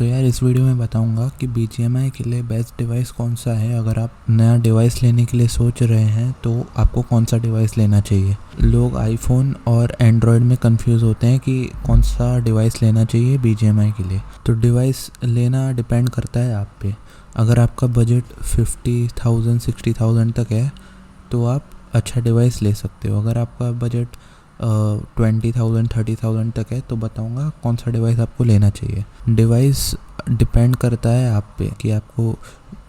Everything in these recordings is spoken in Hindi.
तो यार इस वीडियो में बताऊंगा कि BGMI के लिए बेस्ट डिवाइस कौन सा है। अगर आप नया डिवाइस लेने के लिए सोच रहे हैं तो आपको कौन सा डिवाइस लेना चाहिए। लोग आईफोन और एंड्रॉयड में कंफ्यूज होते हैं कि कौन सा डिवाइस लेना चाहिए BGMI के लिए। तो डिवाइस लेना डिपेंड करता है आप पे। अगर आपका बजट 50,000 60,000 तक है तो आप अच्छा डिवाइस ले सकते हो। अगर आपका बजट 20,000 30,000 तक है तो बताऊंगा कौन सा डिवाइस आपको लेना चाहिए। डिवाइस डिपेंड करता है आप पे कि आपको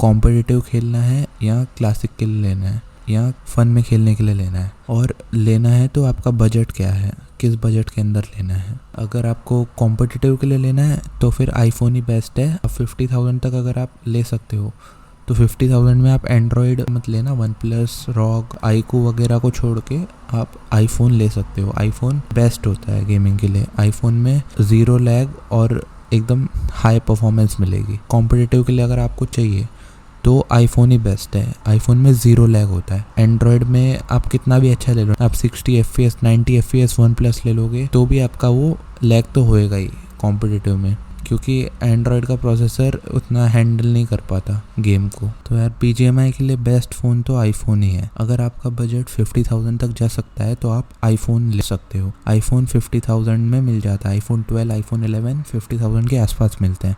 कॉम्पिटिटिव खेलना है या क्लासिक के लिए लेना है या फ़न में खेलने के लिए लेना है, और लेना है तो आपका बजट क्या है, किस बजट के अंदर लेना है। अगर आपको कॉम्पिटिटिव के लिए लेना है तो फिर आईफोन ही बेस्ट है। 50,000 तक अगर आप ले सकते हो तो 50,000 में आप एंड्रॉयड मत लेना, वन प्लस, रॉग, आईकू वगैरह को छोड़ के आप आईफोन ले सकते हो। आईफोन बेस्ट होता है गेमिंग के लिए। आईफोन में ज़ीरो लैग और एकदम हाई परफॉर्मेंस मिलेगी। कॉम्पिटिटिव के लिए अगर आपको चाहिए तो आईफोन ही बेस्ट है। आईफोन में ज़ीरो लैग होता है। एंड्रॉयड में आप कितना भी अच्छा ले लो, आप 60 FPS 90 FPS वन प्लस ले लोगे तो भी आपका वो लैग तो होएगा ही कॉम्पिटिटिव में, क्योंकि एंड्रॉयड का प्रोसेसर उतना हैंडल नहीं कर पाता गेम को। तो यार BGMI के लिए बेस्ट फ़ोन तो आईफोन ही है। अगर आपका बजट 50,000 तक जा सकता है तो आप आईफोन ले सकते हो। आईफोन 50,000 में मिल जाता है। आईफोन 12, आईफोन 11 50,000 के आसपास मिलते हैं।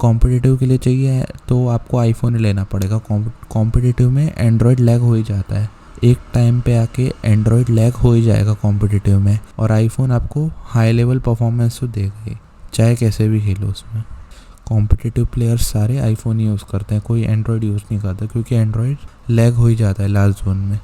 कॉम्पिटिटिव के लिए चाहिए तो आपको आईफोन ही लेना पड़ेगा। कॉम्पिटिटिव में एंड्रॉयड लैग हो ही जाता है। एक टाइम पे आके एंड्रॉयड लैग हो ही जाएगा कॉम्पिटिटिव में, और आईफोन आपको हाई लेवल परफॉर्मेंस तो देगा ही, चाहे कैसे भी खेलो उसमें। कॉम्पिटिटिव प्लेयर्स सारे आईफोन यूज़ करते हैं, कोई एंड्रॉयड यूज़ नहीं करता, क्योंकि एंड्रॉयड लैग हो ही जाता है लास्ट जोन में।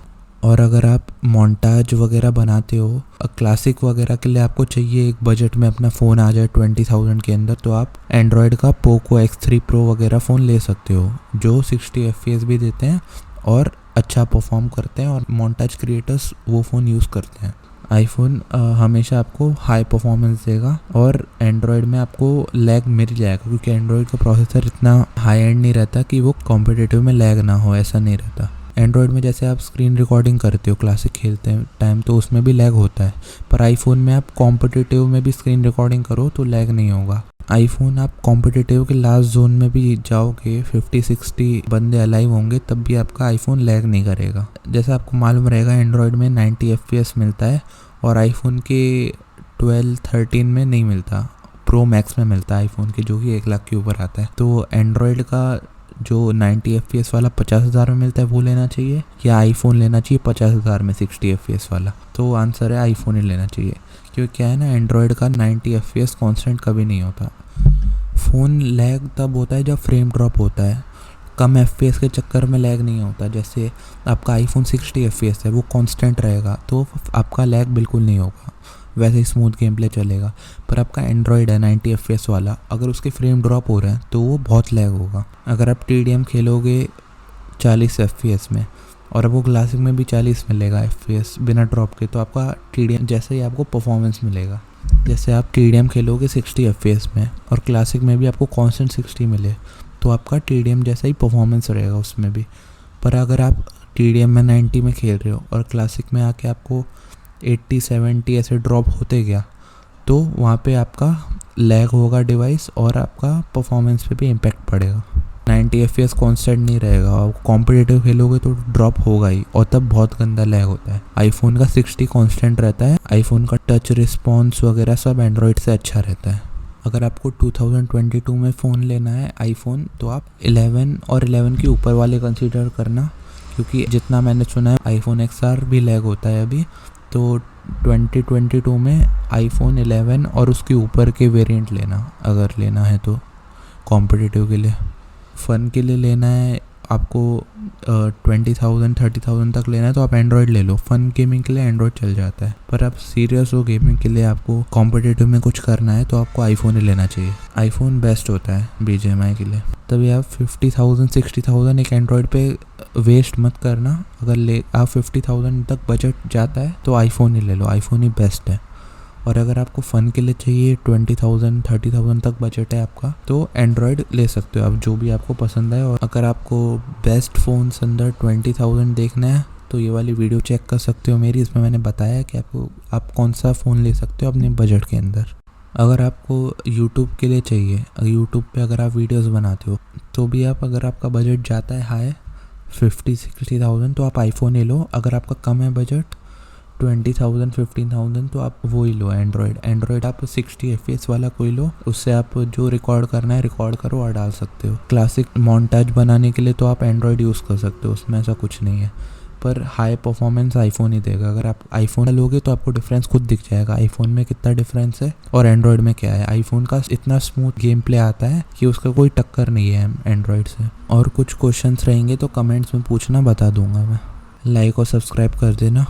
और अगर आप मोन्टाज वगैरह बनाते हो, क्लासिक वगैरह के लिए आपको चाहिए एक बजट में अपना फ़ोन आ जाए 20,000 के अंदर, तो आप एंड्रॉयड का पोको X3 Pro वगैरह फ़ोन ले सकते हो, जो 60 FPS भी देते हैं और अच्छा परफॉर्म करते हैं, और मोन्टाज क्रिएटर्स वो फ़ोन यूज़ करते हैं। आईफोन हमेशा आपको हाई परफॉर्मेंस देगा, और एंड्रॉयड में आपको लैग मिल जाएगा, क्योंकि एंड्रॉयड का प्रोसेसर इतना हाई एंड नहीं रहता कि वो कॉम्पिटिटिव में लैग ना हो, ऐसा नहीं रहता। एंड्रॉयड में जैसे आप स्क्रीन रिकॉर्डिंग करते हो क्लासिक खेलते हैं टाइम, तो उसमें भी लैग होता है, पर आईफोन में आप कॉम्पिटिटिव में भी स्क्रीन रिकॉर्डिंग करो तो लैग नहीं होगा। आईफोन आप कॉम्पिटिटिव के लास्ट जोन में भी जाओगे, 50-60 बंदे अलाइव होंगे, तब भी आपका आईफोन लैग नहीं करेगा। जैसा आपको मालूम रहेगा एंड्रॉयड में 90 FPS मिलता है, और आईफोन के 12-13 में नहीं मिलता, प्रो मैक्स में मिलता है आईफोन के, जो कि 1 लाख के ऊपर आता है। तो एंड्रॉयड का जो 90 FPS वाला 50,000 में मिलता है वो लेना चाहिए, या आईफोन लेना चाहिए 50,000 में 60 FPS वाला? तो आंसर है आईफोन ही लेना चाहिए, क्योंकि क्या है ना, एंड्रॉयड का 90 FPS कॉन्स्टेंट कभी नहीं होता। फ़ोन लैग तब होता है जब फ्रेम ड्रॉप होता है, कम FPS के चक्कर में लैग नहीं होता। जैसे आपका आईफोन 60 FPS है, वो कांस्टेंट रहेगा तो आपका लैग बिल्कुल नहीं होगा, वैसे ही स्मूथ गेम प्ले चलेगा। पर आपका एंड्रॉयड है 90 FPS वाला, अगर उसके फ्रेम ड्रॉप हो रहे हैं तो वो बहुत लैग होगा। अगर आप TDM खेलोगे 40 FPS में, और आपको क्लासिक में भी 40 मिलेगा FPS बिना ड्रॉप के, तो आपका TDM जैसे ही आपको परफॉर्मेंस मिलेगा। जैसे आप TDM खेलोगे 60 FPS में और क्लासिक में भी आपको कांस्टेंट 60 मिले, तो आपका TDM जैसा ही परफॉर्मेंस रहेगा उसमें भी। पर अगर आप TDM में 90 में खेल रहे हो और क्लासिक में आके आपको 80-70 ऐसे ड्रॉप होते गया, तो वहाँ पे आपका लैग होगा डिवाइस, और आपका परफॉर्मेंस पे भी इम्पैक्ट पड़ेगा। 90 FPS कांस्टेंट नहीं रहेगा, और कॉम्पिटिटिव खेलोगे तो ड्रॉप होगा ही, और तब बहुत गंदा लैग होता है। आईफोन का 60 कांस्टेंट रहता है। आईफोन का टच रिस्पॉन्स वगैरह सब एंड्रॉयड से अच्छा रहता है। अगर आपको 2022 में फ़ोन लेना है आईफोन, तो आप 11 और 11 के ऊपर वाले कंसीडर करना, क्योंकि जितना मैंने सुना है आईफोन XR भी लैग होता है अभी। तो 2022 में आईफोन 11 और उसके ऊपर के वेरिएंट लेना, अगर लेना है तो। कॉम्पिटिटिव के लिए, फ़न के लिए लेना है आपको 20,000 30,000 तक लेना है तो आप एंड्रॉयड ले लो। फ़न गेमिंग के लिए एंड्रॉयड चल जाता है, पर आप सीरियस हो गेमिंग के लिए, आपको कॉम्पिटिटिव में कुछ करना है, तो आपको आईफोन ही लेना चाहिए। आईफोन बेस्ट होता है BGMI के लिए। तभी आप 50,000 60,000 एक एंड्रॉयड पे वेस्ट मत करना। अगर आप 50,000 तक बजट जाता है तो आईफोन ही ले लो, आईफोन ही बेस्ट है। और अगर आपको फ़न के लिए चाहिए 20,000 30,000 तक बजट है आपका, तो एंड्रॉयड ले सकते हो आप, जो भी आपको पसंद है। और अगर आपको बेस्ट फ़ोन्स अंडर 20,000 देखना है तो ये वाली वीडियो चेक कर सकते हो मेरी, इसमें मैंने बताया कि आप कौन सा फ़ोन ले सकते हो अपने बजट के अंदर। अगर आपको यूट्यूब के लिए चाहिए, यूट्यूब पे अगर आप वीडियोस बनाते हो तो भी आप, अगर आपका बजट जाता है हाई 50-60,000 तो आप आईफोन ही लो। अगर आपका कम है बजट 20,000-15,000 तो आप वो ही लो एंड्रॉयड आप 60 FPS वाला कोई लो, उससे आप जो रिकॉर्ड करना है रिकॉर्ड करो और डाल सकते हो। क्लासिक मोन्टाज बनाने के लिए तो आप एंड्रॉयड यूज़ कर सकते हो, उसमें ऐसा कुछ नहीं है, पर हाई परफॉर्मेंस आईफोन ही देगा। अगर आप आईफोन लोगे तो आपको डिफरेंस खुद दिख जाएगा, आईफोन में कितना डिफरेंस है और एंड्रॉयड में क्या है। आईफोन का इतना स्मूथ गेम प्ले आता है कि उसका कोई टक्कर नहीं है एंड्रॉयड से। और कुछ क्वेश्चंस रहेंगे तो कमेंट्स में पूछना, बता दूंगा मैं। लाइक और सब्सक्राइब कर देना।